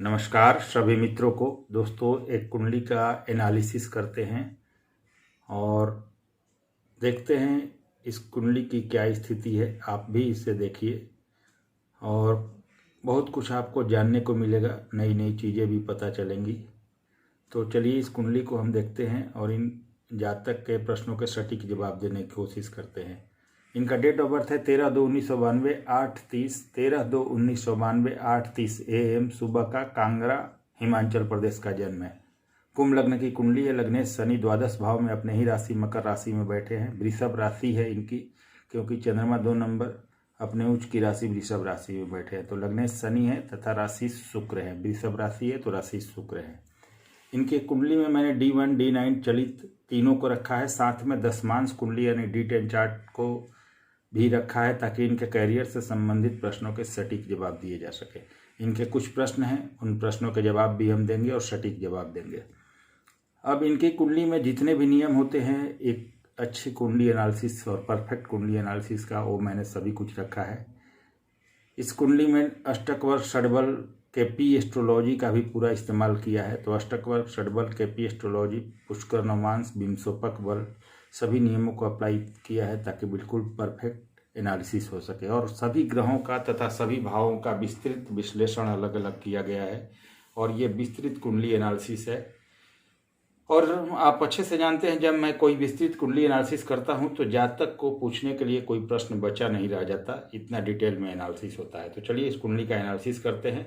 नमस्कार सभी मित्रों को। दोस्तों, एक कुंडली का एनालिसिस करते हैं और देखते हैं इस कुंडली की क्या स्थिति है। आप भी इसे देखिए और बहुत कुछ आपको जानने को मिलेगा, नई नई चीज़ें भी पता चलेंगी। तो चलिए इस कुंडली को हम देखते हैं और इन जातक के प्रश्नों के सटीक जवाब देने की कोशिश करते हैं। इनका डेट ऑफ बर्थ है 13/2/1992 8:30, 13/2/1992 8:30 AM सुबह का, कांगड़ा हिमाचल प्रदेश का जन्म है। कुंभ लग्न की कुंडली है। लग्नेश शनि द्वादश भाव में अपने ही राशि मकर राशि में बैठे हैं। वृषभ राशि है इनकी, क्योंकि चंद्रमा 2 नंबर अपने उच्च की राशि वृषभ राशि में बैठे हैं। तो लग्नेश शनि है तथा राशि शुक्र है। वृषभ राशि है तो राशि शुक्र है। इनके कुंडली में मैंने D1 D9 चलित तीनों को रखा है, साथ में दशमांश कुंडली यानी D10 चार्ट को भी रखा है, ताकि इनके कैरियर से संबंधित प्रश्नों के सटीक जवाब दिए जा सके। इनके कुछ प्रश्न हैं, उन प्रश्नों के जवाब भी हम देंगे और सटीक जवाब देंगे। अब इनकी कुंडली में जितने भी नियम होते हैं एक अच्छी कुंडली एनालिसिस और परफेक्ट कुंडली एनालिसिस का, वो मैंने सभी कुछ रखा है। इस कुंडली में अष्टकवर्ग षडबल केपी एस्ट्रोलॉजी का भी पूरा इस्तेमाल किया है। तो अष्टकवर्ग षडबल केपी एस्ट्रोलॉजी पुष्कर नवांश विंशोपक बल सभी नियमों को अप्लाई किया है, ताकि बिल्कुल परफेक्ट एनालिसिस हो सके। और सभी ग्रहों का तथा सभी भावों का विस्तृत विश्लेषण अलग अलग किया गया है और ये विस्तृत कुंडली एनालिसिस है। और आप अच्छे से जानते हैं, जब मैं कोई विस्तृत कुंडली एनालिसिस करता हूं तो जातक को पूछने के लिए कोई प्रश्न बचा नहीं रह जाता, इतना डिटेल में एनालिसिस होता है। तो चलिए इस कुंडली का एनालिसिस करते हैं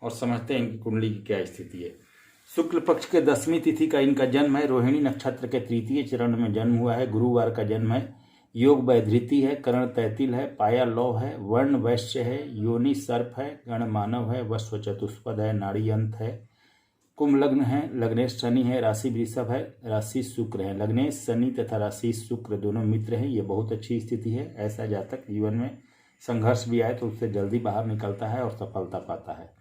और समझते हैं इनकी कुंडली की क्या स्थिति है। शुक्ल पक्ष के 10वीं तिथि का इनका जन्म है। रोहिणी नक्षत्र के तृतीय चरण में जन्म हुआ है। गुरुवार का जन्म है। योग वैधृति है। करण तैतिल है। पाया लौह है। वर्ण वैश्य है। योनि सर्प है। गण मानव है। वस्व चतुष्पद है। नाड़ी अंत है। कुंभ लग्न है। लग्नेश शनि है। राशि वृषभ है। राशि शुक्र है। लग्नेश शनि तथा राशि शुक्र दोनों मित्र हैं। ये बहुत अच्छी स्थिति है। ऐसा जातक जीवन में संघर्ष भी आए तो उससे जल्दी बाहर निकलता है और सफलता पाता है।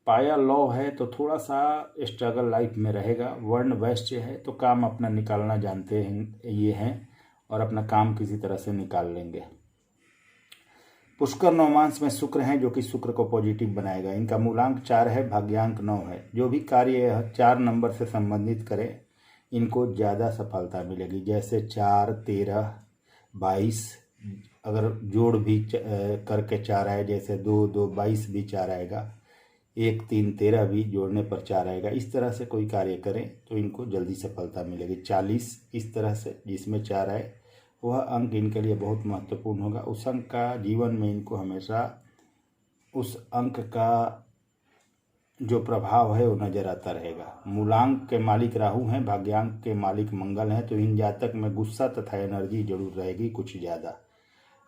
पाया लौ है तो थोड़ा सा स्ट्रगल लाइफ में रहेगा। वर्ण वैश्य है तो काम अपना निकालना जानते हैं ये हैं और अपना काम किसी तरह से निकाल लेंगे। पुष्कर नवमांश में शुक्र है, जो कि शुक्र को पॉजिटिव बनाएगा। इनका मूलांक 4 है, भाग्यांक 9 है। जो भी कार्य 4 नंबर से संबंधित करें इनको ज़्यादा सफलता मिलेगी। जैसे 4, 13, 22, अगर जोड़ भी करके 4 आए, जैसे 2, 2, 22 भी 4 आएगा, 1, 3, 13 भी जोड़ने पर 4 आएगा। इस तरह से कोई कार्य करें तो इनको जल्दी सफलता मिलेगी। 40 इस तरह से जिसमें 4 आए, वह अंक इनके लिए बहुत महत्वपूर्ण होगा। उस अंक का जीवन में इनको हमेशा उस अंक का जो प्रभाव है वो नज़र आता रहेगा। मूलांक के मालिक राहु हैं, भाग्यांक के मालिक मंगल हैं। तो इन जातक में गुस्सा तथा एनर्जी जरूर रहेगी कुछ ज़्यादा।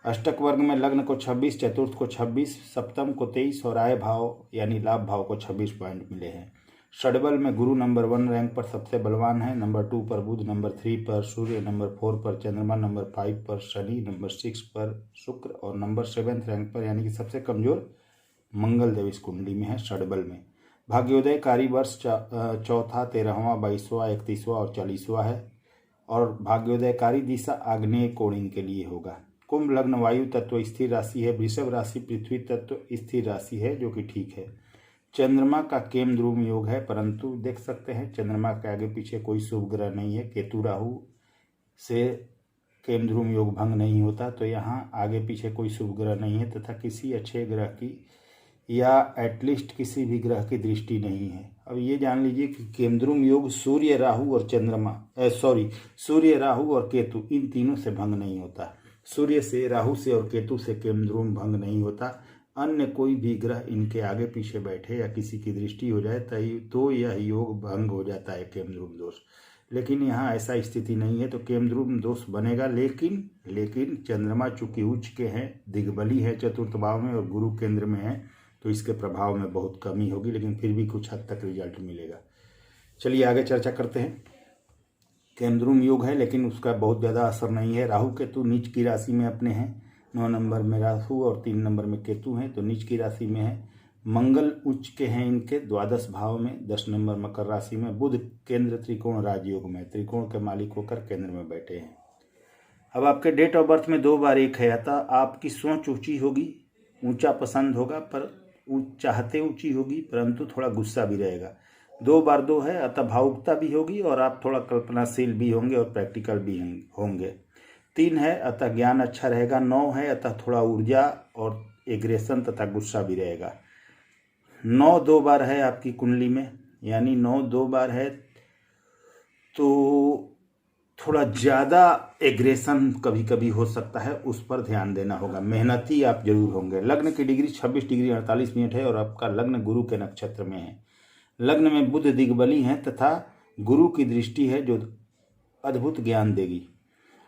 अष्टक वर्ग में लग्न को 26, चतुर्थ को 26, सप्तम को 23 और आय भाव यानी लाभ भाव को 26 पॉइंट मिले हैं। षडबल में गुरु नंबर 1 रैंक पर सबसे बलवान है। नंबर 2 पर बुध, नंबर 3 पर सूर्य, नंबर 4 पर चंद्रमा, नंबर 5 पर शनि, नंबर 6 पर शुक्र और नंबर 7 रैंक पर यानी कि सबसे कमजोर मंगल देव इस कुंडली में है षडबल में। भाग्योदयकारी वर्ष चौथा, 13वां, 22वां, 31वां और 40वां है और भाग्योदयकारी दिशा आग्नेय कोण इनके लिए होगा। कुंभ लग्न वायु तत्व स्थिर राशि है। वृषभ राशि पृथ्वी तत्व स्थिर राशि है, जो कि ठीक है। चंद्रमा का केम ध्रुव योग है, परंतु देख सकते हैं चंद्रमा के आगे पीछे कोई शुभ ग्रह नहीं है। केतु राहु से केम ध्रुव योग भंग नहीं होता, तो यहाँ आगे पीछे कोई शुभ ग्रह नहीं है तथा किसी अच्छे ग्रह की या एटलीस्ट किसी भी ग्रह की दृष्टि नहीं है। अब ये जान लीजिए कि केंद्रुम योग सूर्य राहु और सूर्य राहु और केतु इन तीनों से भंग नहीं होता। सूर्य से, राहु से और केतु से केंद्रुम भंग नहीं होता। अन्य कोई भी ग्रह इनके आगे पीछे बैठे या किसी की दृष्टि हो जाए तो यह योग भंग हो जाता है, केमद्रुम दोष। लेकिन यहाँ ऐसा स्थिति नहीं है, तो केमद्रुम दोष बनेगा। लेकिन चंद्रमा चूंकि उच्च के हैं, दिग्बली है चतुर्थ भाव में और गुरु केंद्र में है, तो इसके प्रभाव में बहुत कमी होगी, लेकिन फिर भी कुछ हद तक रिजल्ट मिलेगा। चलिए आगे चर्चा करते हैं। केंद्रुम योग है लेकिन उसका बहुत ज़्यादा असर नहीं है। राहु केतु नीच की राशि में अपने हैं। 9 नंबर में राहु और 3 नंबर में केतु हैं, तो नीच की राशि में है। मंगल उच्च के हैं इनके द्वादश भाव में, 10 नंबर मकर राशि में। बुध केंद्र त्रिकोण राजयोग में, त्रिकोण के मालिक होकर केंद्र में बैठे हैं। अब आपके डेट ऑफ बर्थ में 2 बार 1 है, अतः आपकी सोच ऊंची होगी, ऊंचा पसंद होगा, पर चाहते ऊंची होगी, परंतु थोड़ा गुस्सा भी रहेगा। 2 बार 2 है, अतः भावुकता भी होगी और आप थोड़ा कल्पनाशील भी होंगे और प्रैक्टिकल भी होंगे। 3 है, अतः ज्ञान अच्छा रहेगा। 9 है, अतः थोड़ा ऊर्जा और एग्रेशन तथा गुस्सा भी रहेगा। 9 2 बार है आपकी कुंडली में, यानी 9 2 बार है तो थोड़ा ज़्यादा एग्रेशन कभी कभी हो सकता है, उस पर ध्यान देना होगा। मेहनती आप जरूर होंगे। लग्न की डिग्री 26 डिग्री 48 मिनट है और आपका लग्न गुरु के नक्षत्र में है। लग्न में बुध दिग्बली है तथा गुरु की दृष्टि है जो अद्भुत ज्ञान देगी।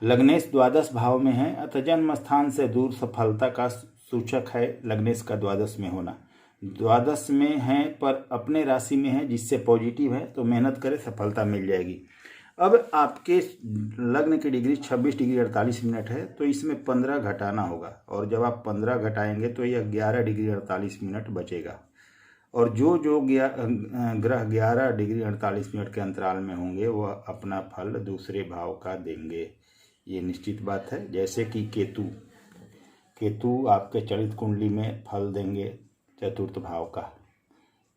लग्नेश द्वादश भाव में है, अतः जन्म स्थान से दूर सफलता का सूचक है लग्नेश का द्वादश में होना। द्वादश में है पर अपने राशि में है, जिससे पॉजिटिव है, तो मेहनत करे सफलता मिल जाएगी। अब आपके लग्न की डिग्री 26 डिग्री 48 मिनट है, तो इसमें 15 घटाना होगा और जब आप 15 घटाएंगे तो यह 11 डिग्री 48 मिनट बचेगा। और जो ग्रह 11 डिग्री 48 मिनट के अंतराल में होंगे वह अपना फल दूसरे भाव का देंगे, ये निश्चित बात है। जैसे कि केतु आपके चलित कुंडली में फल देंगे चतुर्थ भाव का।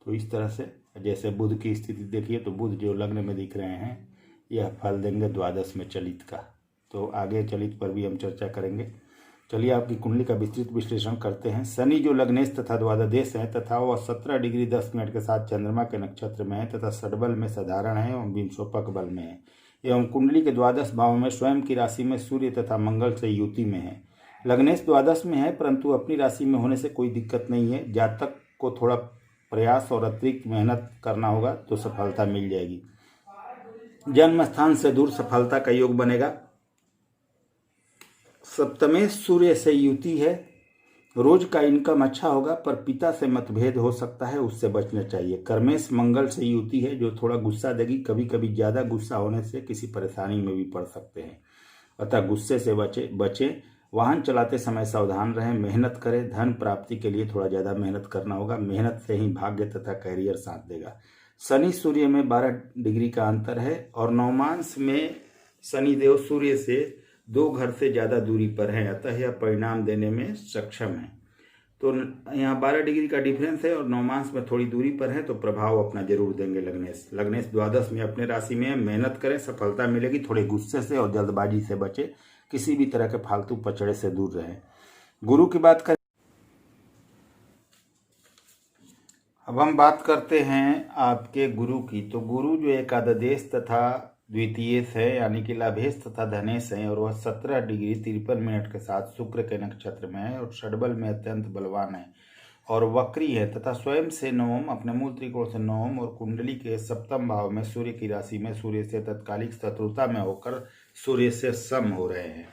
तो इस तरह से जैसे बुध की स्थिति देखिए तो बुध जो लग्न में दिख रहे हैं यह फल देंगे द्वादश में चलित का। तो आगे चलित पर भी हम चर्चा करेंगे। चलिए आपकी कुंडली का विस्तृत विश्लेषण करते हैं। शनि जो लग्नेश तथा द्वादश है तथा वह 17 डिग्री 10 मिनट के साथ चंद्रमा के नक्षत्र में है तथा षडबल में साधारण है एवं विंशोपक बल में है एवं कुंडली के द्वादश भाव में स्वयं की राशि में सूर्य तथा मंगल से युति में है। लग्नेश द्वादश में है परंतु अपनी राशि में होने से कोई दिक्कत नहीं है। जातक को थोड़ा प्रयास और अतिरिक्त मेहनत करना होगा तो सफलता मिल जाएगी। जन्म स्थान से दूर सफलता का योग बनेगा। सप्तमेश सूर्य से युति है। रोज का इनकम अच्छा होगा पर पिता से मतभेद हो सकता है, उससे बचना चाहिए। कर्मेश मंगल से युति है जो थोड़ा गुस्सा देगी, कभी कभी ज़्यादा गुस्सा होने से किसी परेशानी में भी पड़ सकते हैं, अतः गुस्से से बचें। वाहन चलाते समय सावधान रहें। मेहनत करें। धन प्राप्ति के लिए थोड़ा ज़्यादा मेहनत करना होगा। मेहनत से ही भाग्य तथा कैरियर साथ देगा। शनि सूर्य में 12 डिग्री का अंतर है और नवमांश में शनिदेव सूर्य से 2 घर से ज़्यादा दूरी पर हैं, अतः यह परिणाम देने में सक्षम है। तो यहाँ 12 डिग्री का डिफरेंस है और नवमांश में थोड़ी दूरी पर है, तो प्रभाव अपना जरूर देंगे लग्नेश द्वादश में अपने राशि में। मेहनत करें, सफलता मिलेगी। थोड़े गुस्से से और जल्दबाजी से बचे। किसी भी तरह के फालतू पचड़े से दूर रहें। गुरु की बात करें, अब हम बात करते हैं आपके गुरु की। तो गुरु जो एकादश तथा द्वितीयेश है, यानी कि लाभेश तथा धनेश है, और वह 17 डिग्री 53 मिनट के साथ शुक्र के नक्षत्र में है और षडबल में अत्यंत बलवान है और वक्री है तथा स्वयं से नवम, अपने मूल त्रिकोण से नवम और कुंडली के सप्तम भाव में सूर्य की राशि में सूर्य से तत्कालिक शत्रुता में होकर सूर्य से सम हो रहे हैं,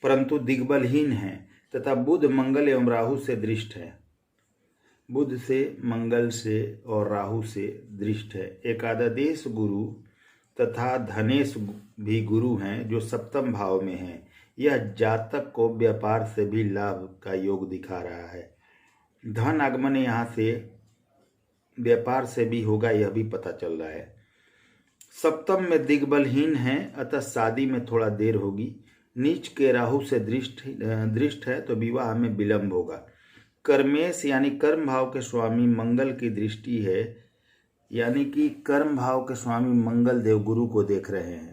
परंतु दिग्बलहीन है तथा बुध मंगल एवं राहु से दृष्ट है। बुध से, मंगल से और राहु से दृष्ट है। एकादश गुरु तथा धनेश भी गुरु हैं जो सप्तम भाव में हैं। यह जातक को व्यापार से भी लाभ का योग दिखा रहा है। धन आगमन यहाँ से व्यापार से भी होगा, यह भी पता चल रहा है। सप्तम में दिग्बलहीन है, अतः शादी में थोड़ा देर होगी। नीच के राहु से दृष्ट है तो विवाह में विलंब होगा। कर्मेश यानी कर्म भाव के स्वामी मंगल की दृष्टि है, यानी कि कर्म भाव के स्वामी मंगल देव गुरु को देख रहे हैं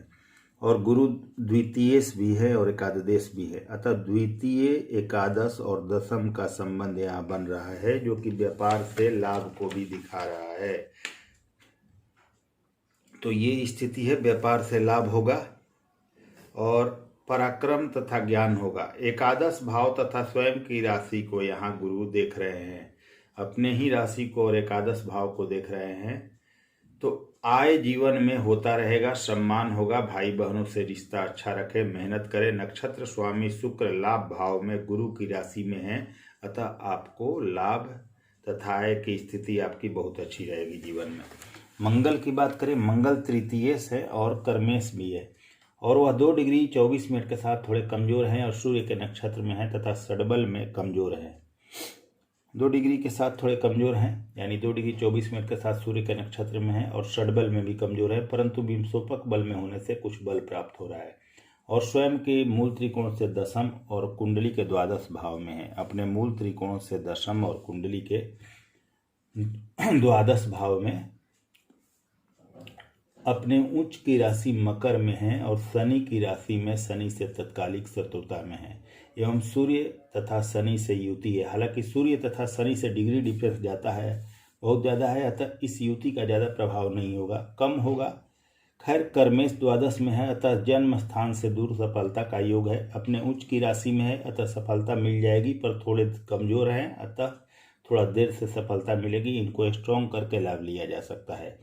और गुरु द्वितीयेश भी है और एकादश भी है, अतः द्वितीय, एकादश और दशम का संबंध यहाँ बन रहा है जो कि व्यापार से लाभ को भी दिखा रहा है। तो ये स्थिति है, व्यापार से लाभ होगा और पराक्रम तथा ज्ञान होगा। एकादश भाव तथा स्वयं की राशि को यहाँ गुरु देख रहे हैं, अपने ही राशि को और एकादश भाव को देख रहे हैं। तो आय जीवन में होता रहेगा, सम्मान होगा, भाई बहनों से रिश्ता अच्छा रखे, मेहनत करें। नक्षत्र स्वामी शुक्र लाभ भाव में गुरु की राशि में है, अतः आपको लाभ तथा आय की स्थिति आपकी बहुत अच्छी रहेगी जीवन में। मंगल की बात करें, मंगल तृतीयेश है और कर्मेश भी है और वह 2 डिग्री 24 मिनट के साथ थोड़े कमजोर हैं और सूर्य के नक्षत्र में है तथा षडबल में कमजोर है। 2 डिग्री के साथ थोड़े कमजोर हैं, यानी 2 डिग्री 24 मिनट के साथ सूर्य के नक्षत्र में है और षडबल में भी कमजोर है, परंतु विंशोपक बल में होने से कुछ बल प्राप्त हो रहा है और स्वयं के मूल त्रिकोण से दशम और कुंडली के द्वादश भाव में है। अपने मूल त्रिकोण से दशम और कुंडली के द्वादश भाव में अपने उच्च की राशि मकर में है और शनि की राशि में शनि से तत्कालिक शत्रुता में है एवं सूर्य तथा शनि से युति है। हालांकि सूर्य तथा शनि से डिग्री डिफरेंस जाता है, बहुत ज़्यादा है, अतः इस युति का ज़्यादा प्रभाव नहीं होगा, कम होगा। खैर कर्मेश द्वादश में है, अतः जन्म स्थान से दूर सफलता का योग है। अपने उच्च की राशि में है, अतः सफलता मिल जाएगी, पर थोड़े कमज़ोर हैं, अतः थोड़ा देर से सफलता मिलेगी। इनको स्ट्रॉन्ग करके लाभ लिया जा सकता है,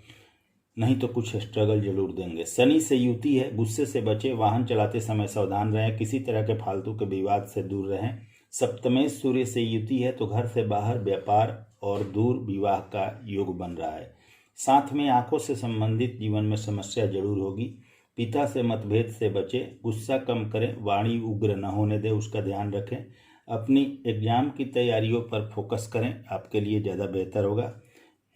नहीं तो कुछ स्ट्रगल जरूर देंगे। शनि से युति है, गुस्से से बचे, वाहन चलाते समय सावधान रहें, किसी तरह के फालतू के विवाद से दूर रहें। सप्तमेश सूर्य से युति है, तो घर से बाहर व्यापार और दूर विवाह का योग बन रहा है। साथ में आंखों से संबंधित जीवन में समस्या जरूर होगी। पिता से मतभेद से बचे, गुस्सा कम करें, वाणी उग्र न होने दें, उसका ध्यान रखें। अपनी एग्जाम की तैयारियों पर फोकस करें, आपके लिए ज़्यादा बेहतर होगा।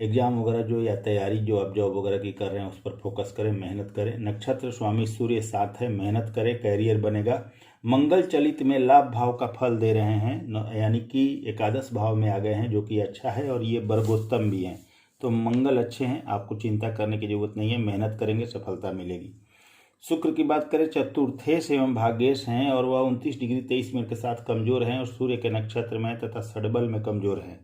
एग्जाम वगैरह जो या तैयारी जो आप जॉब वगैरह की कर रहे हैं उस पर फोकस करें, मेहनत करें। नक्षत्र स्वामी सूर्य साथ है, मेहनत करें, कैरियर बनेगा। मंगल चलित में लाभ भाव का फल दे रहे हैं, यानी कि एकादश भाव में आ गए हैं, जो कि अच्छा है, और ये वर्गोत्तम भी हैं, तो मंगल अच्छे हैं, आपको चिंता करने की जरूरत नहीं है, मेहनत करेंगे सफलता मिलेगी। शुक्र की बात करें, चतुर्थेश एवं भाग्येश हैं और वह 29 डिग्री 23 मिनट के साथ कमजोर हैं और सूर्य के नक्षत्र में तथा षडबल में कमजोर हैं,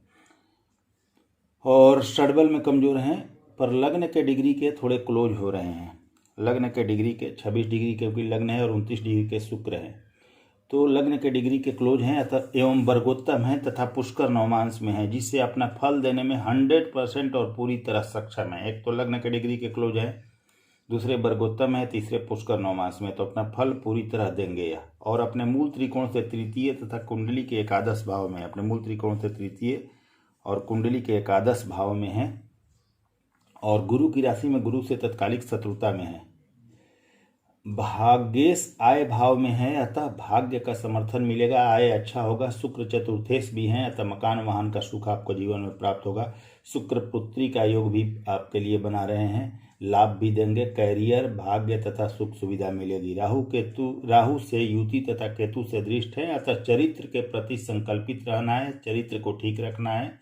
और षडबल में कमजोर हैं, पर लग्न के डिग्री के थोड़े क्लोज हो रहे हैं। लग्न के डिग्री के 26 डिग्री के लग्न है और 29 डिग्री के शुक्र हैं, तो लग्न के डिग्री के क्लोज हैं, अतः एवं वर्गोत्तम है तथा पुष्कर नवमांश में है, जिससे अपना फल देने में 100% और पूरी तरह सक्षम है। एक तो लग्न के डिग्री के क्लोज है, दूसरे वर्गोत्तम है, तीसरे पुष्कर नवमांश में, तो अपना फल पूरी तरह देंगे यह। और अपने मूल त्रिकोण से तृतीय तथा कुंडली के एकादश भाव में, अपने मूल त्रिकोण से तृतीय और कुंडली के एकादश भाव में है, और गुरु की राशि में गुरु से तत्कालिक शत्रुता में है। भाग्येश आय भाव में है, अतः भाग्य का समर्थन मिलेगा, आय अच्छा होगा। शुक्र चतुर्थेश भी हैं, अतः मकान वाहन का सुख आपको जीवन में प्राप्त होगा। शुक्र पुत्री का योग भी आपके लिए बना रहे हैं, लाभ भी देंगे। कैरियर, भाग्य तथा सुख सुविधा मिलेगी। राहु से युति तथा केतु से दृष्ट है, अतः चरित्र के प्रति संकल्पित रहना है, चरित्र को ठीक रखना है,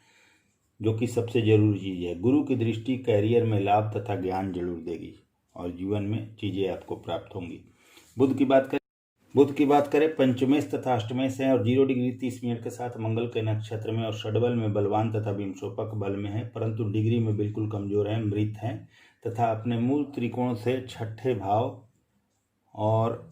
जो कि सबसे जरूरी चीज़ है। गुरु की दृष्टि कैरियर में लाभ तथा ज्ञान जरूर देगी और जीवन में चीज़ें आपको प्राप्त होंगी। बुध की बात करें, पंचमेश तथा अष्टमेश हैं और 0 डिग्री 30 मिनट के साथ मंगल के नक्षत्र में और षडबल में बलवान तथा विंशोपक बल में है, परंतु डिग्री में बिल्कुल कमजोर हैं, मृत हैं, तथा अपने मूल त्रिकोण से छठे भाव और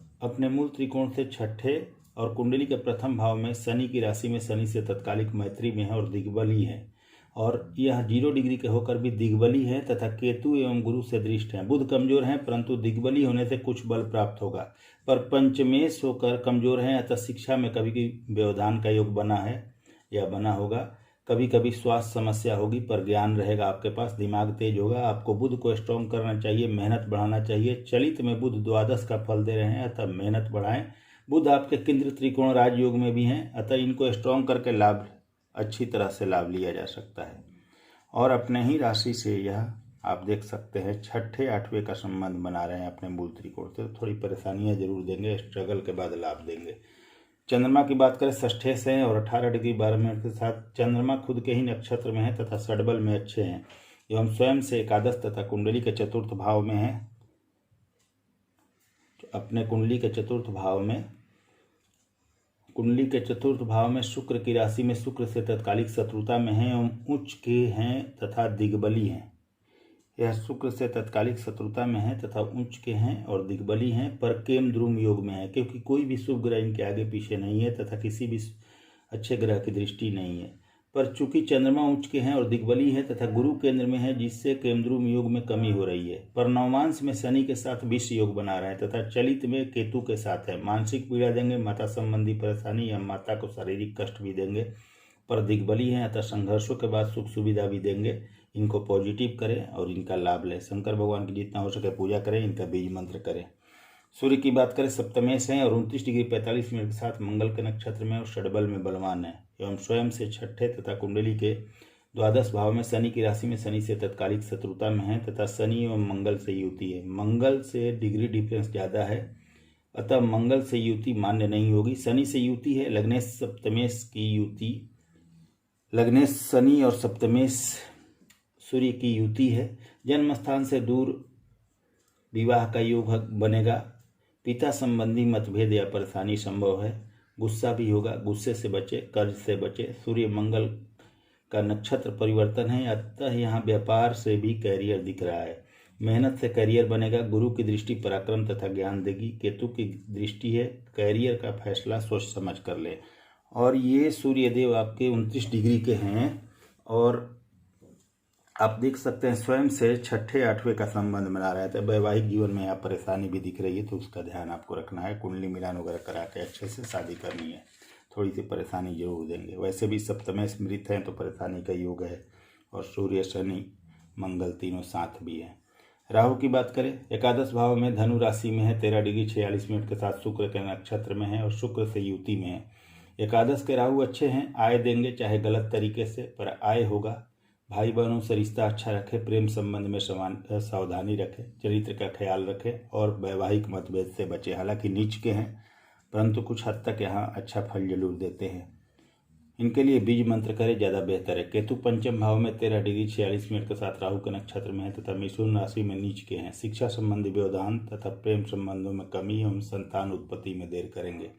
कुंडली के प्रथम भाव में शनि की राशि में शनि से तत्कालिक मैत्री में है और दिग्बली है, और यह 0 डिग्री के होकर भी दिग्बली है तथा केतु एवं गुरु से दृष्ट हैं। बुध कमजोर हैं, परंतु दिग्बली होने से कुछ बल प्राप्त होगा, पर पंचमेश होकर कमजोर हैं, अतः शिक्षा में कभी कभी व्यवधान का योग बना है या बना होगा। कभी कभी स्वास्थ्य समस्या होगी, पर ज्ञान रहेगा आपके पास, दिमाग तेज होगा। आपको बुध को स्ट्रॉन्ग करना चाहिए, मेहनत बढ़ाना चाहिए। चलित में बुध द्वादश का फल दे रहे हैं, अतः मेहनत बढ़ाएं। बुध आपके केंद्र त्रिकोण राजयोग में भी हैं, अतः इनको स्ट्रॉन्ग करके लाभ, अच्छी तरह से लाभ लिया जा सकता है। और अपने ही राशि से यह आप देख सकते हैं छठे आठवें का संबंध बना रहे हैं अपने मूल त्रिकोण से, थोड़ी परेशानियां जरूर देंगे, स्ट्रगल के बाद लाभ देंगे। चंद्रमा की बात करें, षष्ठे से और 18 डिग्री 12 मिनट के साथ चंद्रमा खुद के ही नक्षत्र में है तथा षडबल में अच्छे हैं, एवं स्वयं से एकादश तथा कुंडली के चतुर्थ भाव में है। अपने कुंडली के चतुर्थ भाव में शुक्र की राशि में शुक्र से तत्कालिक शत्रुता में है एवं उच्च के हैं तथा दिग्बली हैं। यह शुक्र से तत्कालिक शत्रुता में है तथा उच्च के हैं और दिग्बली हैं, पर केम द्रुम योग में है, क्योंकि कोई भी शुभ ग्रह इनके आगे पीछे नहीं है तथा किसी भी अच्छे ग्रह की दृष्टि नहीं है। पर चूंकि चंद्रमा उच्च के हैं और दिग्बली है तथा गुरु केंद्र में है, जिससे केमद्रुम योग में कमी हो रही है। पर नवमांश में शनि के साथ विष योग बना रहे हैं तथा चलित में केतु के साथ है। मानसिक पीड़ा देंगे, माता संबंधी परेशानी या माता को शारीरिक कष्ट भी देंगे, पर दिग्बली हैं, अतः संघर्षों के बाद सुख सुविधा भी देंगे। इनको पॉजिटिव करें और इनका लाभ लें। शंकर भगवान की जितना हो सके पूजा करें, इनका बीज मंत्र करें। सूर्य की बात करें, सप्तमेश हैं और 29 डिग्री 45 मिनट के साथ मंगल के नक्षत्र में और षडबल में बलवान है, एवं स्वयं से छठे तथा कुंडली के द्वादश भाव में शनि की राशि में शनि से तत्कालिक शत्रुता में है तथा शनि एवं मंगल से युति है। मंगल से डिग्री डिफरेंस ज़्यादा है, अतः मंगल से युति मान्य नहीं होगी। शनि से युति है, लग्नेश सप्तमेश की युति, लग्नेश शनि और सप्तमेश सूर्य की युति है। जन्म स्थान से दूर विवाह का योग बनेगा। पिता संबंधी मतभेद या परेशानी संभव है। गुस्सा भी होगा, गुस्से से बचे, कर्ज से बचे। सूर्य मंगल का नक्षत्र परिवर्तन है, अतः यहाँ व्यापार से भी कैरियर दिख रहा है। मेहनत से कैरियर बनेगा। गुरु की दृष्टि पराक्रम तथा ज्ञान देगी। केतु की दृष्टि है, कैरियर का फैसला सोच समझ कर ले। और ये सूर्यदेव आपके 29 डिग्री के हैं और आप देख सकते हैं स्वयं से छठे आठवें का संबंध बना रहे थे। वैवाहिक जीवन में यहाँ परेशानी भी दिख रही है, तो उसका ध्यान आपको रखना है। कुंडली मिलान वगैरह करा के अच्छे से शादी करनी है। थोड़ी सी परेशानी जरूर देंगे। वैसे भी सप्तम स्मृत हैं तो परेशानी का योग है। और सूर्य शनि मंगल तीनों साथ भी हैं। राहु की बात करें, एकादश भाव में धनु राशि में है, 13 डिग्री 46 मिनट के साथ शुक्र के नक्षत्र में है और शुक्र से युति में है। एकादश के राहु अच्छे हैं, आय देंगे चाहे गलत तरीके से, पर आय होगा। भाई बहनों से रिश्ता अच्छा रखें, प्रेम संबंध में सावधानी रखें, चरित्र का ख्याल रखें और वैवाहिक मतभेद से बचें। हालांकि नीच के हैं परंतु कुछ हद तक यहाँ अच्छा फल जरूर देते हैं। इनके लिए बीज मंत्र करें, ज़्यादा बेहतर है। केतु पंचम भाव में 13 डिग्री 46 मिनट के साथ राहु के नक्षत्र में है तथा मिथुन राशि में नीच के हैं। शिक्षा संबंधी व्यवधान तथा प्रेम संबंधों में कमी एवं संतान उत्पत्ति में देर करेंगे,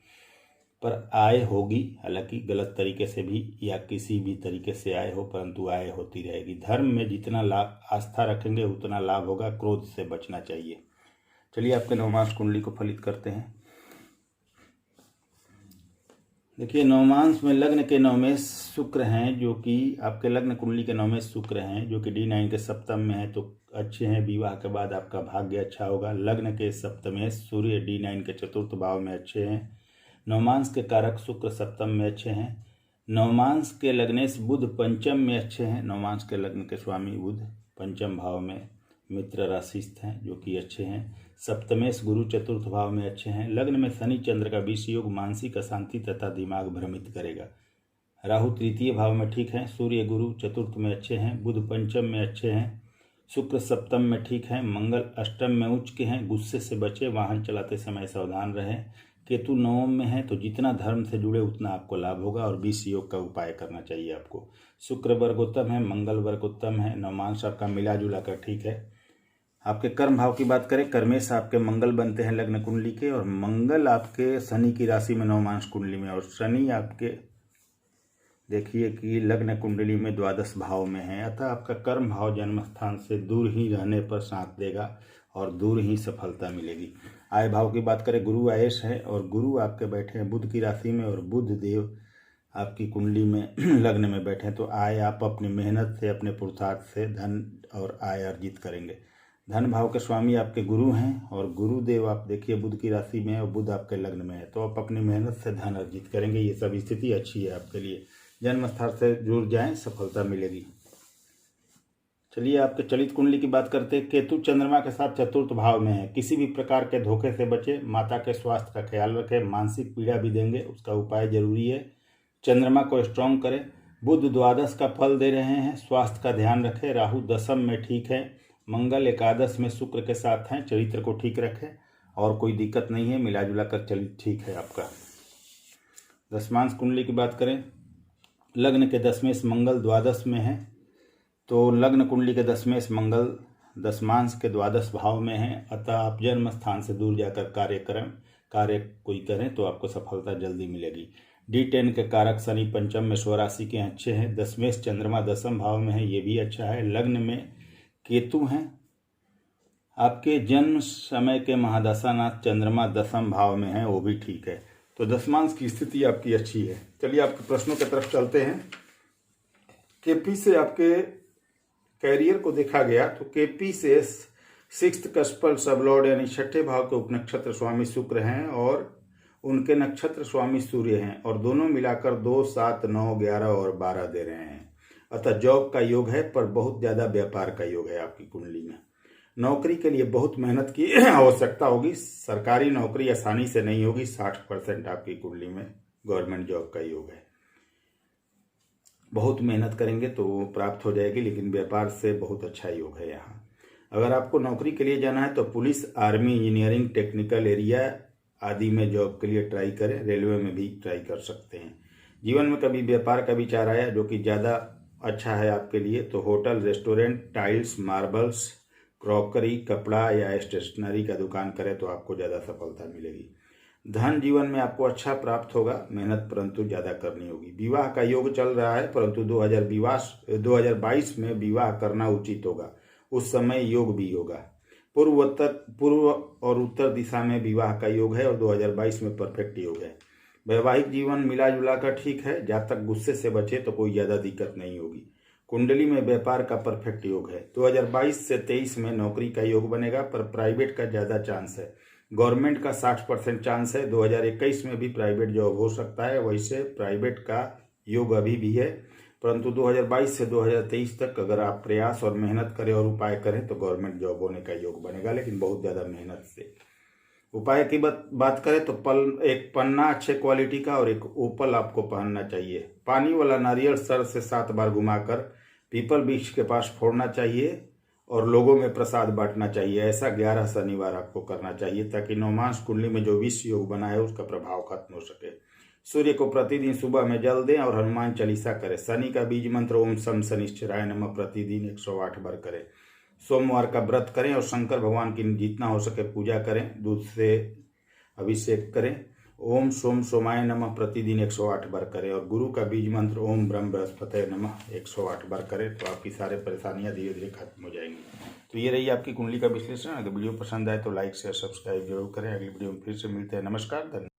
पर आय होगी। हालांकि गलत तरीके से भी या किसी भी तरीके से आय हो, परंतु आय होती रहेगी। धर्म में जितना लाभ आस्था रखेंगे उतना लाभ होगा। क्रोध से बचना चाहिए। चलिए आपके नवमास कुंडली को फलित करते हैं। देखिए, नवमांश में लग्न के नवमेश शुक्र हैं, जो कि आपके लग्न कुंडली के नवमेश शुक्र हैं, जो कि D9 के सप्तम में है, तो अच्छे हैं। विवाह के बाद आपका भाग्य अच्छा होगा। लग्न के सप्तमेश सूर्य D9 के चतुर्थ भाव में अच्छे हैं। नवमांश के कारक शुक्र सप्तम में अच्छे हैं। नवमांश के लग्नेश बुध पंचम में अच्छे हैं। नवमांश के लग्न के स्वामी बुध पंचम भाव में मित्र राशिस्थ हैं, जो कि अच्छे हैं। सप्तमेश गुरु चतुर्थ भाव में अच्छे हैं। लग्न में शनि चंद्र का विष योग मानसिक अशांति तथा दिमाग भ्रमित करेगा। राहु तृतीय भाव में ठीक है। सूर्य गुरु चतुर्थ में अच्छे हैं। बुध पंचम में अच्छे हैं। शुक्र सप्तम में ठीक है। मंगल अष्टम में उच्च के हैं। गुस्से से बचे, वाहन चलाते समय सावधान रहें। केतु नवम में है, तो जितना धर्म से जुड़े उतना आपको लाभ होगा और विष योग का उपाय करना चाहिए आपको। शुक्र वर्गोत्तम है, मंगल वर्गोत्तम है। नवमांश आपका मिला जुला कर ठीक है। आपके कर्म भाव की बात करें, कर्मेश आपके मंगल बनते हैं लग्न कुंडली के, और मंगल आपके शनि की राशि में नवमांश कुंडली में, और शनि आपके देखिए कि लग्न कुंडली में द्वादश भाव में है। अतः आपका कर्म भाव जन्म स्थान से दूर ही रहने पर साथ देगा और दूर ही सफलता मिलेगी। आय भाव की बात करें, गुरु आयेश है और गुरु आपके बैठे हैं बुध की राशि में, और बुध देव आपकी कुंडली में लग्न में बैठे हैं, तो आय आप अपनी मेहनत से, अपने पुरुषार्थ से धन और आय अर्जित करेंगे। धन भाव के स्वामी आपके गुरु हैं और गुरुदेव आप देखिए बुध की राशि में है और बुध आपके लग्न में है, तो आप अपनी मेहनत से धन अर्जित करेंगे। ये सब स्थिति अच्छी है आपके लिए। जन्म स्थान से जुड़ जाएं, सफलता मिलेगी। चलिए आपके चलित कुंडली की बात करते हैं। केतु चंद्रमा के साथ चतुर्थ भाव में है। किसी भी प्रकार के धोखे से बचे, माता के स्वास्थ्य का ख्याल रखें। मानसिक पीड़ा भी देंगे, उसका उपाय जरूरी है। चंद्रमा को स्ट्रॉन्ग करें। बुध द्वादश का फल दे रहे हैं, स्वास्थ्य का ध्यान रखें। राहु दशम में ठीक है। मंगल एकादश में शुक्र के साथ हैं, चरित्र को ठीक रखें और कोई दिक्कत नहीं है। मिला जुला कर चलित ठीक है आपका। दशमांश कुंडली की बात करें, लग्न के दशमेश मंगल द्वादश में है, तो लग्न कुंडली के दशमेश मंगल दशमांश के द्वादश भाव में है। अतः आप जन्म स्थान से दूर जाकर कार्य कोई करें तो आपको सफलता जल्दी मिलेगी। D10 के कारक शनि पंचम में स्वराशि के अच्छे हैं। दशमेश चंद्रमा दशम भाव में है, ये भी अच्छा है। लग्न में केतु हैं। आपके जन्म समय के महादशानाथ चंद्रमा दशम भाव में है, वो भी ठीक है। तो दशमांश की स्थिति आपकी अच्छी है। चलिए आपके प्रश्नों की तरफ चलते हैं। केपी से आपके कैरियर को देखा गया तो केपी से सिक्स्थ कस्पल सबलॉर्ड यानी छठे भाव के उपनक्षत्र स्वामी शुक्र हैं और उनके नक्षत्र स्वामी सूर्य हैं, और दोनों मिलाकर 2, 7, 9, 11 और 12 दे रहे हैं। अतः जॉब का योग है, पर बहुत ज़्यादा व्यापार का योग है आपकी कुंडली में। नौकरी के लिए बहुत मेहनत की आवश्यकता होगी। सरकारी नौकरी आसानी से नहीं होगी। 60% आपकी कुंडली में गवर्नमेंट जॉब का योग है। बहुत मेहनत करेंगे तो वो प्राप्त हो जाएगी, लेकिन व्यापार से बहुत अच्छा योग है यहाँ। अगर आपको नौकरी के लिए जाना है तो police, army, engineering, technical area आदि में जॉब के लिए ट्राई करें। रेलवे में भी ट्राई कर सकते हैं। जीवन में कभी व्यापार का विचार आया जो कि ज़्यादा अच्छा है आपके लिए। तो hotel, restaurant, tiles, marbles, crockery, कपड़ा या स्टेशनरी का दुकान करें तो आपको ज़्यादा सफलता मिलेगी। धन जीवन में आपको अच्छा प्राप्त होगा, मेहनत परंतु ज़्यादा करनी होगी। विवाह का योग चल रहा है, परंतु 2022 में विवाह करना उचित होगा। उस समय योग भी होगा। पूर्व और उत्तर दिशा में विवाह का योग है और 2022 में परफेक्ट योग है। वैवाहिक जीवन मिला जुला कर ठीक है। जातक गुस्से से बचे तो कोई ज़्यादा दिक्कत नहीं होगी। कुंडली में व्यापार का परफेक्ट योग है। 2022 से 23 में नौकरी का योग बनेगा, पर प्राइवेट का ज़्यादा चांस है। गवर्नमेंट का 60% चांस है। 2021 में भी प्राइवेट जॉब हो सकता है, वैसे प्राइवेट का योग अभी भी है, परंतु 2022 से 2023 तक अगर आप प्रयास और मेहनत करें और उपाय करें तो गवर्नमेंट जॉब होने का योग बनेगा, लेकिन बहुत ज़्यादा मेहनत से। उपाय की बात करें तो एक पन्ना अच्छे क्वालिटी का और एक ओपल आपको पहनना चाहिए। पानी वाला नारियल सर से 7 बार घुमाकर पीपल वृक्ष के पास फोड़ना चाहिए और लोगों में प्रसाद बांटना चाहिए। ऐसा 11 शनिवार आपको करना चाहिए, ताकि नवमांश कुंडली में जो विष योग बना है उसका प्रभाव खत्म हो सके। सूर्य को प्रतिदिन सुबह में जल दें और हनुमान चालीसा करें। शनि का बीज मंत्र ओम शम शनिश्चराय नमः प्रतिदिन 108 बार करें। सोमवार का व्रत करें और शंकर भगवान की जितना हो सके पूजा करें। दूध से अभिषेक करें। ओम सोम सोमाय नमः प्रतिदिन 108 बार करें और गुरु का बीज मंत्र ओम ब्रह्म बृहस्पतये नमः 108 बार करें, तो आपकी सारे परेशानियां धीरे धीरे खत्म हो जाएंगी। तो ये रही आपकी कुंडली का विश्लेषण। अगर वीडियो पसंद आए तो लाइक शेयर सब्सक्राइब जरूर करें। अगली वीडियो में फिर से मिलते हैं। नमस्कार, धन्यवाद।